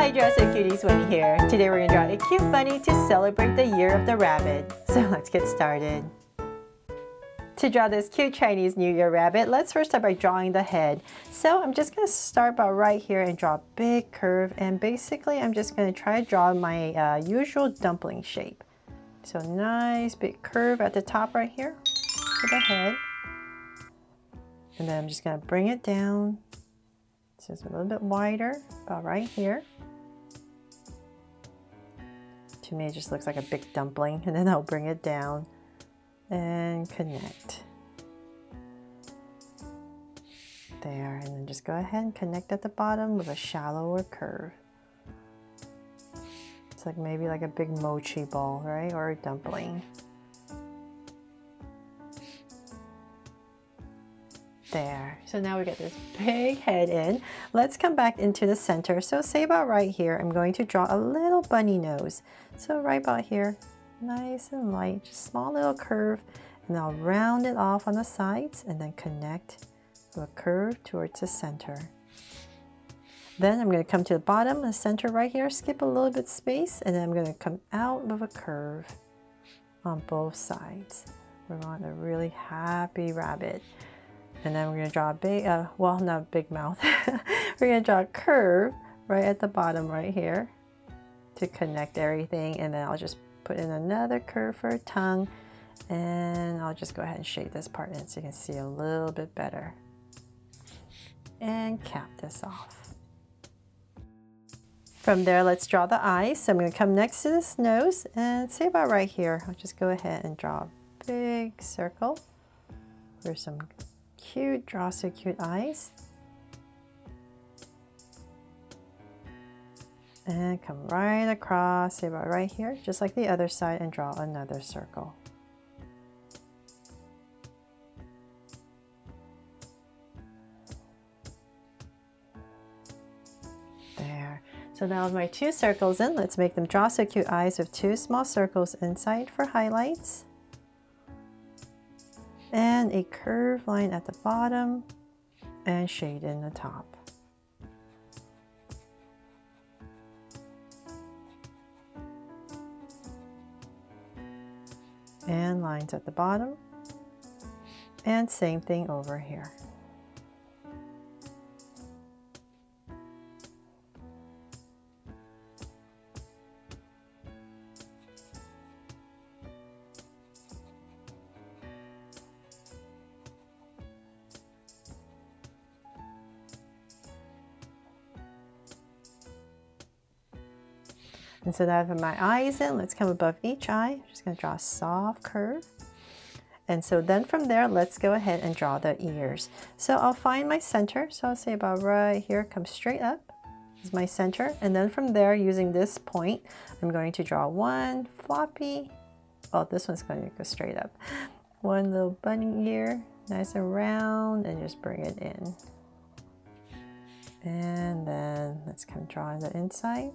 Hi Dress and Cuties, Winnie here. Today we're going to draw a cute bunny to celebrate the year of the rabbit. So let's get started. To draw this cute Chinese New Year rabbit, let's first start by drawing the head. So I'm just going to start about right here and draw a big curve, and basically I'm just going to try to draw my usual dumpling shape. So nice big curve at the top right here for the head. And then I'm just going to bring it down. So it's a little bit wider, about right here. To me, it just looks like a big dumpling, and then I'll bring it down and connect. There, and then just go ahead and connect at the bottom with a shallower curve. It's like maybe like a big mochi ball, right? Or a dumpling. There. So now we get this big head in. Let's come back into the center. So say about right here, I'm going to draw a little bunny nose. So right about here, nice and light, just small little curve, and I'll round it off on the sides and then connect with a curve towards the center. Then I'm going to come to the bottom, the center right here, skip a little bit space, and then I'm going to come out with a curve on both sides. We want a really happy rabbit. And then we're going to draw a big, well, not a big mouth. We're going to draw a curve right at the bottom right here to connect everything. And then I'll just put in another curve for a tongue. And I'll just go ahead and shade this part in so you can see a little bit better. And cap this off. From there, let's draw the eyes. So I'm going to come next to this nose and say about right here. I'll just go ahead and draw a big circle for some cute, draw so cute eyes. And come right across, say about right here, just like the other side, and draw another circle. There. So now with my two circles in, let's make them draw so cute eyes with two small circles inside for highlights. And a curved line at the bottom and shade in the top. And lines at the bottom. And same thing over here. And so that I have my eyes in, let's come above each eye. I'm just going to draw a soft curve. And so then from there, let's go ahead and draw the ears. So I'll find my center. So I'll say about right here, come straight up is my center. And then from there, using this point, I'm going to draw one floppy. Oh, this one's going to go straight up. One little bunny ear, nice and round, and just bring it in. And then let's come draw the inside.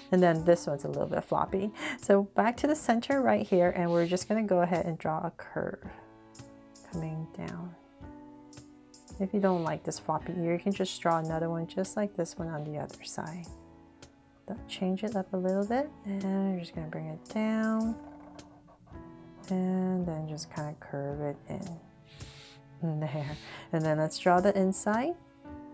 And then this one's a little bit floppy. So back to the center right here, and we're just going to go ahead and draw a curve coming down. If you don't like this floppy ear, you can just draw another one just like this one on the other side. Change it up a little bit, and you're just going to bring it down, and then just kind of curve it in. There. And then let's draw the inside.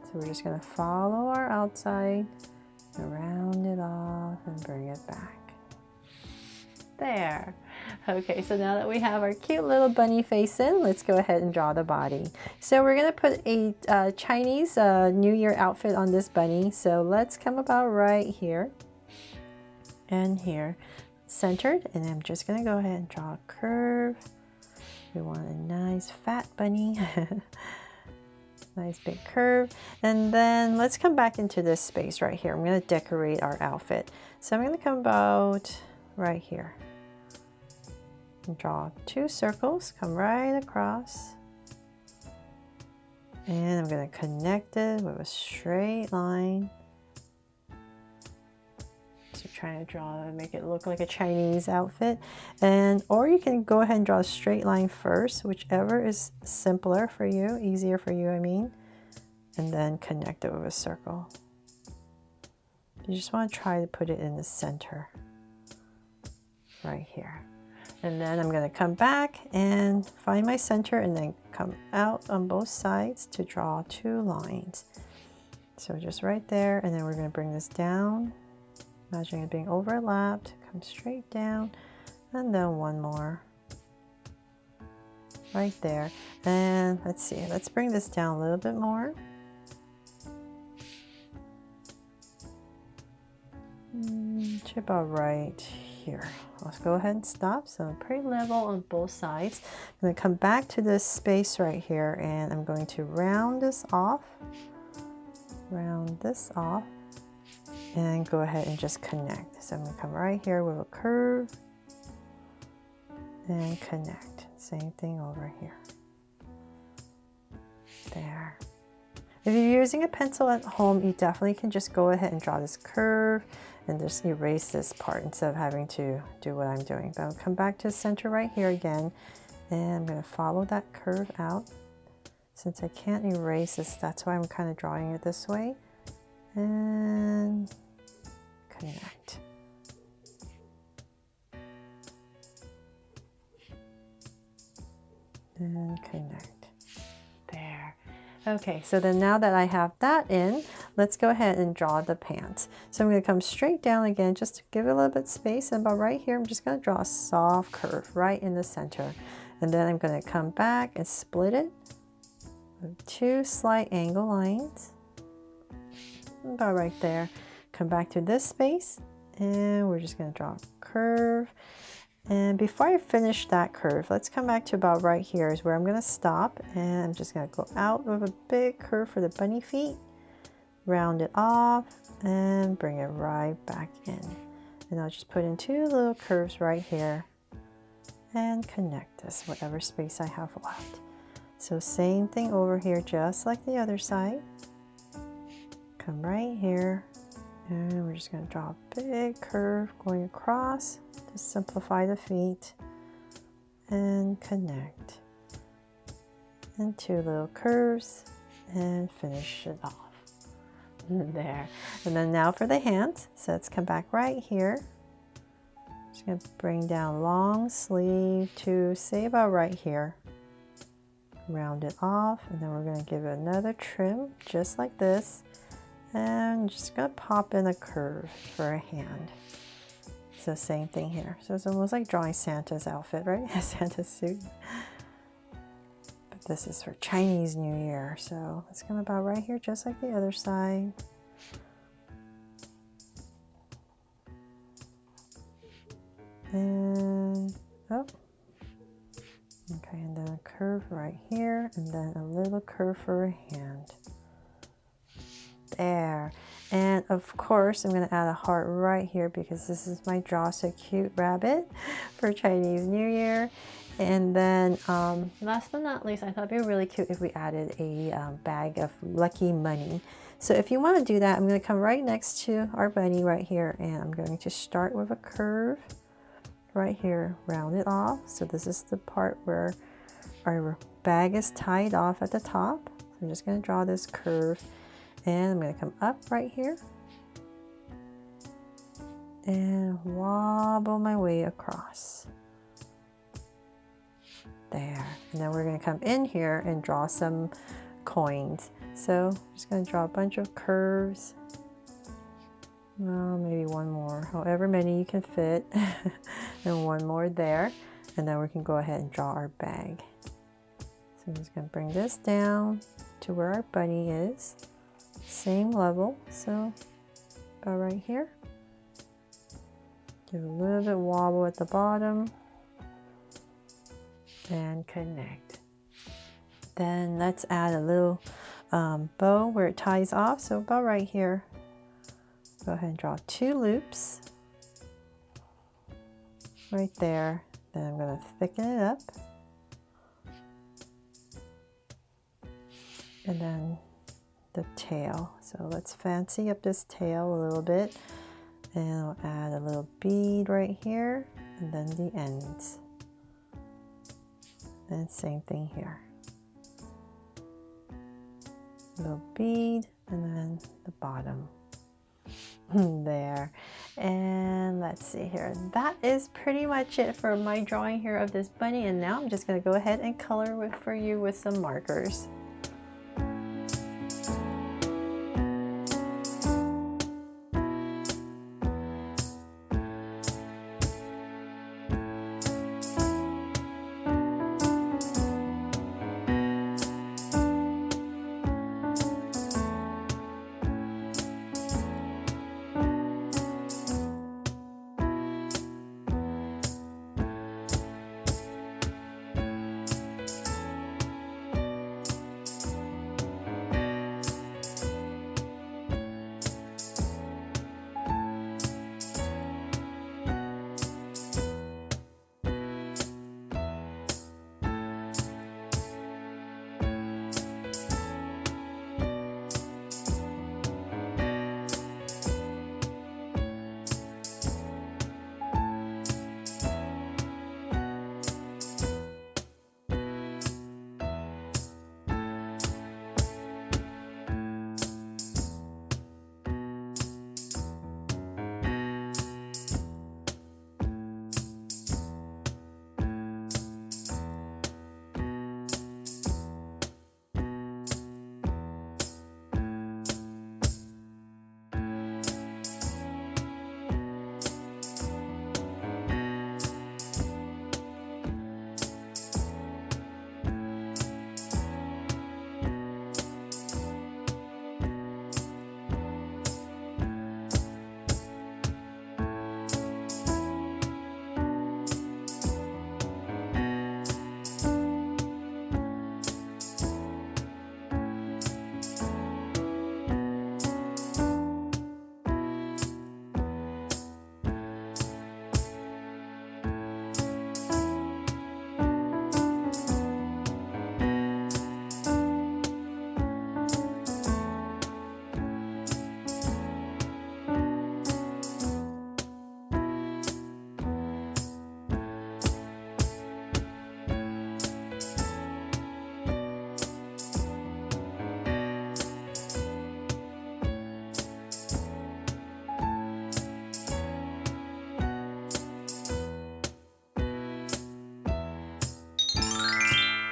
So we're just going to follow our outside, round it off and bring it back. There. Okay, so now that we have our cute little bunny face in, let's go ahead and draw the body. So we're going to put a Chinese New Year outfit on this bunny. So let's come about right here and here, centered, and I'm just going to go ahead and draw a curve. We want a nice fat bunny. Nice big curve. And then let's come back into this space right here. I'm going to decorate our outfit. So I'm going to come about right here and draw two circles, come right across, and I'm going to connect it with a straight line. So trying to draw, make it look like a Chinese outfit. And or you can go ahead and draw a straight line first, whichever is simpler for you, easier for you, I mean. and then connect it with a circle. You just want to try to put it in the center right here. And then I'm going to come back and find my center and then come out on both sides to draw 2 lines. So just right there, and then we're going to bring this down, imagining it being overlapped, come straight down, and then one more right there. And let's see, let's bring this down a little bit more. To about right here. Let's go ahead and stop. So pretty level on both sides. I'm going to come back to this space right here, and I'm going to round this off, and go ahead and just connect. So I'm going to come right here with a curve and connect. Same thing over here. There. If you're using a pencil at home, you definitely can just go ahead and draw this curve and just erase this part instead of having to do what I'm doing. But I'll come back to the center right here again, and I'm going to follow that curve out. Since I can't erase this, that's why I'm kind of drawing it this way. And connect. And connect. There. Okay, so then now that I have that in, let's go ahead and draw the pants. So I'm going to come straight down again just to give it a little bit of space, and about right here I'm just going to draw a soft curve right in the center. And then I'm going to come back and split it with 2 slight angle lines. About right there. Come back to this space, and we're just going to draw a curve. And before I finish that curve, let's come back to about right here is where I'm going to stop, and I'm just going to go out with a big curve for the bunny feet, round it off, and bring it right back in. And I'll just put in 2 little curves right here and connect this, whatever space I have left. So same thing over here, just like the other side. Come right here, and we're just going to draw a big curve going across to simplify the feet, and connect, and 2 little curves, and finish it off. There. And then now for the hands. So let's come back right here. Just going to bring down long sleeve to say about right here. Round it off, and then we're going to give it another trim just like this. And just gonna pop in a curve for a hand. So same thing here. So it's almost like drawing Santa's outfit, right? Santa's suit. But this is for Chinese New Year. So let's come about right here, just like the other side. And oh. Okay, and then a curve right here, and then a little curve for a hand. There. And of course I'm going to add a heart right here because this is my Draw So Cute rabbit for Chinese New Year. And then last but not least, I thought it'd be really cute if we added a bag of lucky money. So if you want to do that, I'm going to come right next to our bunny right here, and I'm going to start with a curve right here, round it off. So this is the part where our bag is tied off at the top. So I'm just going to draw this curve. And I'm going to come up right here and wobble my way across. There. And then we're going to come in here and draw some coins. So I'm just going to draw a bunch of curves. Well, maybe one more, however many you can fit. And one more there. And then we can go ahead and draw our bag. So I'm just going to bring this down to where our bunny is. Same level, so about right here. Give a little bit wobble at the bottom and connect. Then let's add a little bow where it ties off. So about right here, go ahead and draw 2 loops right there. Then I'm going to thicken it up, and then the tail. So let's fancy up this tail a little bit, and I'll add a little bead right here, and then the ends, and same thing here. little bead, and then the bottom. There. And let's see here. That is pretty much it for my drawing here of this bunny. And now I'm just going to go ahead and color for you with some markers.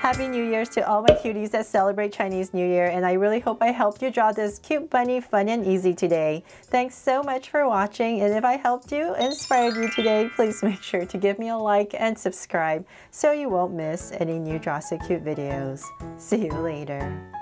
Happy New Year's to all my cuties that celebrate Chinese New Year, and I really hope I helped you draw this cute bunny fun and easy today. Thanks so much for watching, and if I helped you, inspired you today, please make sure to give me a like and subscribe so you won't miss any new Draw So Cute videos. See you later.